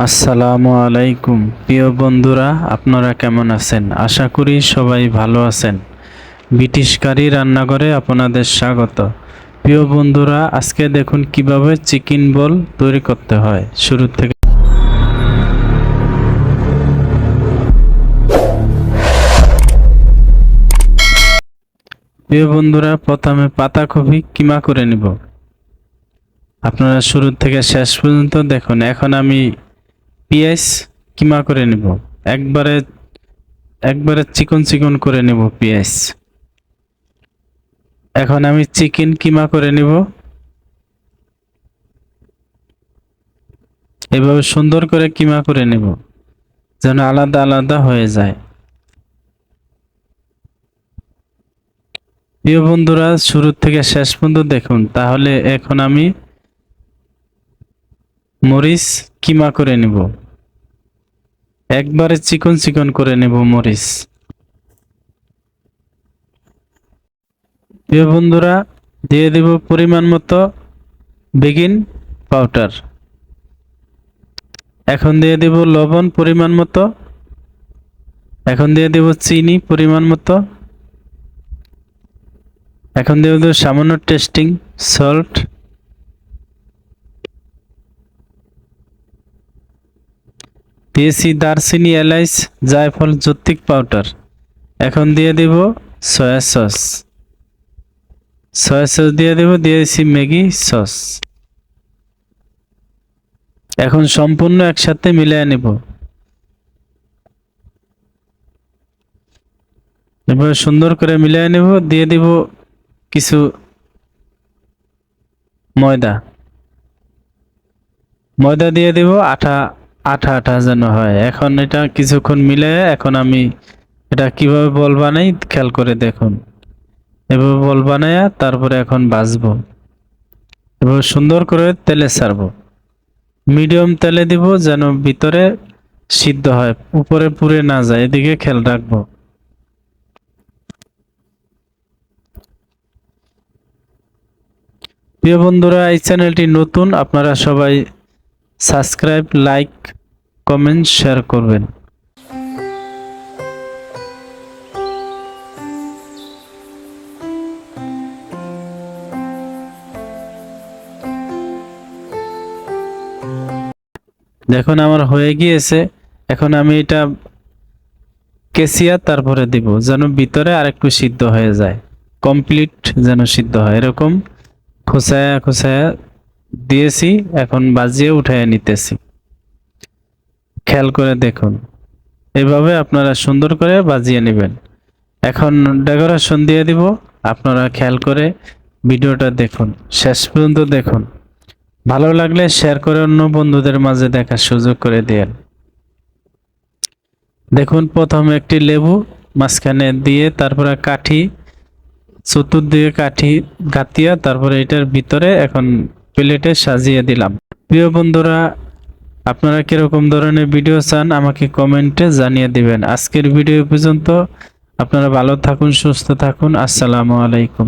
আসসালামু আলাইকুম প্রিয় বন্ধুরা, আপনারা কেমন আছেন? আশা করি সবাই ভালো আছেন। ব্রিটিশ কারি রান্নাঘরে আপনাদের স্বাগত। প্রিয় বন্ধুরা, আজকে দেখুন কিভাবে চিকেন বল তৈরি করতে হয় শুরু থেকে। প্রিয় বন্ধুরা, প্রথমে পাতাকপি কিমা করে নিব। আপনারা শুরু থেকে শেষ পর্যন্ত দেখুন। এখন আমি পেঁয়াজ কিমা করে নিব। একবারে একবারে চিকন চিকন করে নিব পেঁয়াজ। এখন আমি চিকেন কিমা করে নিব। এভাবে সুন্দর করে কিমা করে নিব যেন আলাদা আলাদা হয়ে যায়। প্রিয় বন্ধুরা, শুরু থেকে শেষ পর্যন্ত দেখুন। তাহলে এখন আমি মরিচ কিমা করে নিব। একবারে চিকন চিকন করে নেব মরিচ। প্রিয় বন্ধুরা, দিয়ে দেব পরিমাণ মতো বেকিং পাউডার। এখন দিয়ে দেব লবণ পরিমাণ মতো। এখন দিয়ে দেব চিনি পরিমাণ মতো। এখন দিয়ে দেব সামান্য টেস্টিং সল্ট। দিয়েছি দারচিনি, এলাচ, জায়ফল, জৈত্রিক পাউডার। এখন দিয়ে দেব সয়া সস। সয়া সস দিয়ে দেব। দিয়েছি ম্যাগি সস। এখন সম্পূর্ণ একসাথে মিলিয়ে নেব। এবার সুন্দর করে মিলিয়ে নেব। দিয়ে দেব কিছু ময়দা। ময়দা দিয়ে দেব আঠা আঠা আঠা যেন হয়। এখন এটা কিছুক্ষণ মিলিয়ে এখন আমি এটা কিভাবে বল বানাই খেয়াল করে দেখুন। এভাবে বল বানায়া তারপরে এখন ভাজবো। এবার সুন্দর করে তেলে ছাড়বো। মিডিয়াম তেলে দিব যেন ভিতরে সিদ্ধ হয়, উপরে পুড়ে না যায়, এদিকে খেয়াল রাখবো। প্রিয় বন্ধুরা, এই চ্যানেলটি নতুন, আপনারা সবাই সাবস্ক্রাইব, লাইক, কমেন্ট, শেয়ার করবেন। দেখুন আমার হয়ে গিয়েছে। এখন আমি এটা কেসিয়া তারপরে দিব যেন ভিতরে আরেকটু সিদ্ধ হয়ে যায়, কমপ্লিট যেন সিদ্ধ হয়। এরকম খোসায়া খোসায়া দিয়েছি। এখন বাজিয়ে উঠাইয়া নিতেছি। খেয়াল করে দেখুন। এভাবে আপনারা সুন্দর করে বাজিয়ে নেবেন। এখন ডেকোরেশন দিয়ে দিব। আপনারা খেয়াল করে ভিডিওটা দেখুন, শেষ পর্যন্ত দেখুন। ভালো লাগলে শেয়ার করে অন্য বন্ধুদের মাঝে দেখার সুযোগ করে দিন। দেখুন, প্রথমে একটি লেবু মাঝখানে দিয়ে তারপরে কাঠি চতুর্দিকে কাঠি গাতিয়া তারপরে এটার ভিতরে এখন প্লেটে সাজিয়ে দিলাম। প্রিয় বন্ধুরা, আপনারা কিরকম ধরনের ভিডিও চান আমাকে কমেন্টে জানিয়ে দিবেন। আজকের ভিডিও পর্যন্ত। আপনারা ভালো থাকুন, সুস্থ থাকুন। আসসালামু আলাইকুম।